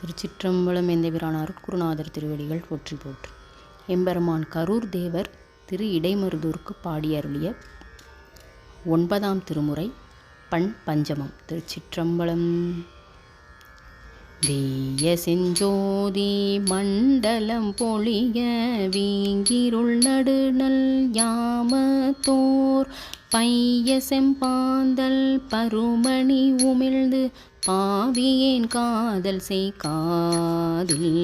திருச்சிற்றம்பலம். எந்தபிரான் அருட்குருநாதர் திருவடிகள் போற்றி போற்றி. எம்பெருமான் கரூர் தேவர் திரு இடைமருதூருக்கு பாடியருளிய 9ஆம் திருமுறை பண் பஞ்சமம். திருச்சிற்றம்பலம். வெய்ய செஞ்சோதி மண்டலம் பொழிய வீங்கிருள் நடுநல் யாமத்தோர் பைய செம்பாந்தல் பருமணி உமிழ்ந்து பாவியேன் காதல் செய்காதில்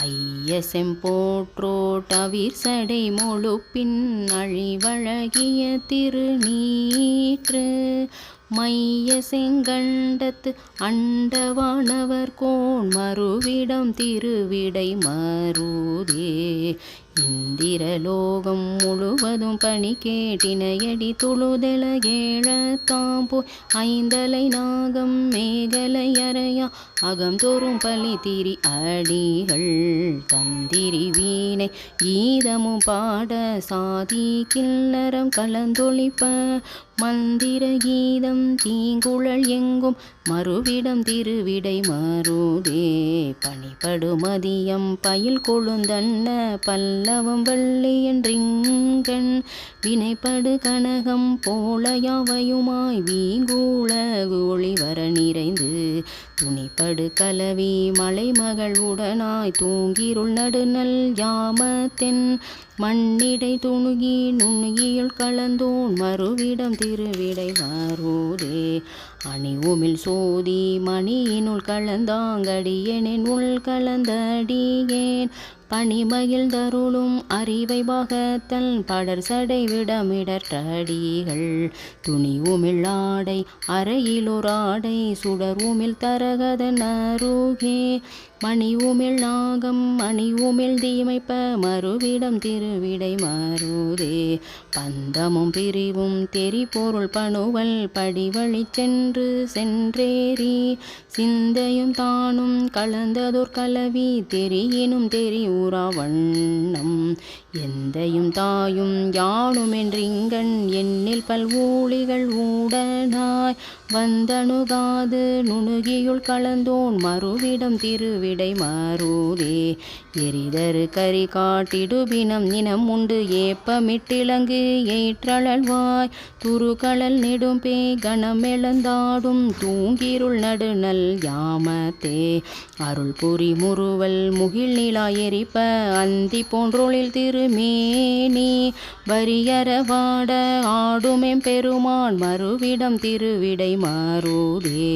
ஐய செம்போற்றோட்டவிர் சடை மொழுப்பின் அழிவழகிய திருநீற்று மைய செங்கண்டத்து அண்டவானவர் கோன் மறுவிடம் திருவிடை மருதே இந்திரலோகம் முழுவதும் பணி கேட்டினையடி தொழுதெல ஏழத்தாம்போய் ஐந்தலை நாகம் மேகலை அறையா அகம்தோறும் பலி திரி அடிகள் தந்திரி வீணை கீதமும் பாட சாதி கில்லறம் கலந்தொழிப்ப மந்திர கீதம் தீங்குழல் எங்கும் மறுவிடம் திருவிடை மருதே பணிபடு மதியம் பயில் கொழுந்தன்ன பல்லவம் வள்ளியன்றிங்கண் வினைப்படு கனகம் போல யாவையுமாய் வீங்கூள கோழி வர நிறைந்து துணிப்படு கலவி மலைமகள் உடனாய் தூங்கிருள் நடுநல் யாமத்தென் மண்ணிடை துணுகி நுண்ணுகியுள் கலந்தோன் மறுவிடம் திருவிடை மருதே அணி உமிழ் சோதி மணியினுள் கலந்தாங்கடியேன் உள் கலந்தடியேன் பணிமகிழ் தருளும் அறிவை பாகத்தல் படர் சடை விடமிடற்றடிகள் துணி உமிழாடை அறையிலொராடை சுடர் உமிழ் தரகதன் அருகே மணி உமிழ் நாகம் மணி உமிழ் தீமைப்ப மறுவிடம் திருவிடை மருதே பந்தமும் பிரிவும் தெரி பொருள் பணுவல் படிவழி சென்று சென்றேறி சிந்தையும் தானும் கலந்ததோர் கலவி தெரியினும் தெரியூரா வண்ணம் எந்தையும் தாயும் யானுமென்றிங்கண் எண்ணில் பல்வூழிகள் ஊடனாய் வந்தணுகாது நுணுகியுள் கலந்தோன் மறுவிடம் திருவிடை மருதே எரிதரு கரி காட்டிடுபினம் நினம் உண்டு ஏப்பமிட்டிலங்கு ஏற்றழல்வாய் துருக்களல் நெடும்பே கணம் எழுந்தாடும் தூங்கிருள் நடுநல் யாமத்தே அருள் புரி முறுவல் முகில் நிலா எரிப்ப அந்தி போன்றொழில் திருமேனி வரியறவாட ஆடுமெம் பெருமான் மறுவிடம் திருவிடை மருதே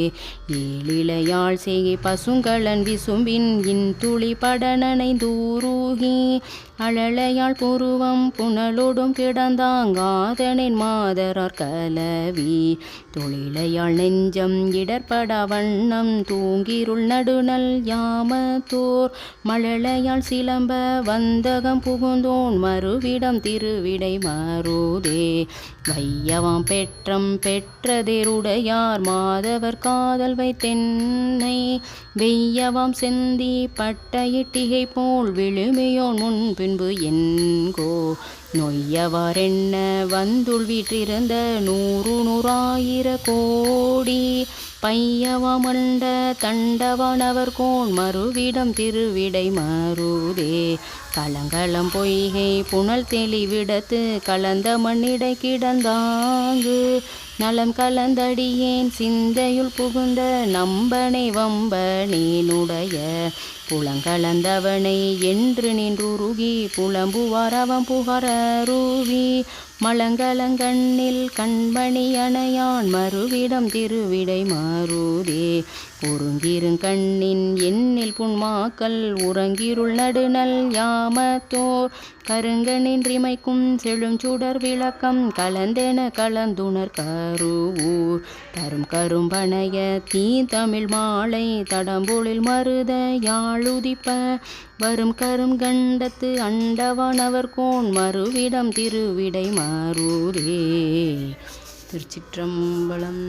ஏழிலையாள் செய்கை பசுங்களன் விசும்பின் இன்துளி படனனை தூருகி அழலையாள் புருவம் புனலோடும் கிடந்தாங்காதனின் மாதரார் கலவி தொழிலையாள் நெஞ்சம் இடர்பட வண்ணம் தூங்கிருள் நடுநல் யாமத்தோர் மழலையாள் சிலம்ப வந்தகம் புகுந்தோன் மறுவிடம் திருவிடை மருதே வையவாம் பெற்றம் பெற்றதேருடையார் மாதவர் காதல் வைத்தென்னை வெய்யவாம் செந்தி பட்டயிட்டிகை போல் விழுமையோன் முன் பின்பு என்கோ நொய்யவாரென்ன வந்துள் வீற்றிருந்த 100 கோடி பையவமண்ட தண்டவானவர் கோன் மறுவிடம் திருவிடை மருதே கலங்களம் பொய்கை புனல் தெளிவிடத்து கலந்த மண்ணிடை கிடந்தாங்கு நலம் கலந்தடியேன் சிந்தையுள் புகுந்த நம்பனை வம்பனேனுடைய புலங்கலந்தவனை என்று நின்றுருகி புலம்புவாரவம் புகரருவி மலங்கலங்கண்ணில் கண்மணி அணையான் மறுவிடம் திருவிடை மருதே ஒருங்கிருங்கண்ணின் எண்ணில் புன்மாக்கள் உறங்கிருள் நடுநல் யாமத்தோர் கருங்கனின்றிமைக்கும் செழுஞ்சுடர் விளக்கம் கலந்தென கலந்துணர் கருவூர் தரும் கரும்பனைய தீ தமிழ் மாலை தடம்பொழில் மருத யாழுதிப்ப வரும் கரும் கண்டத்து அண்டவானவர் கோன் மறுவிடம் திருவிடை மருதே. திருச்சிற்றம்பலம்.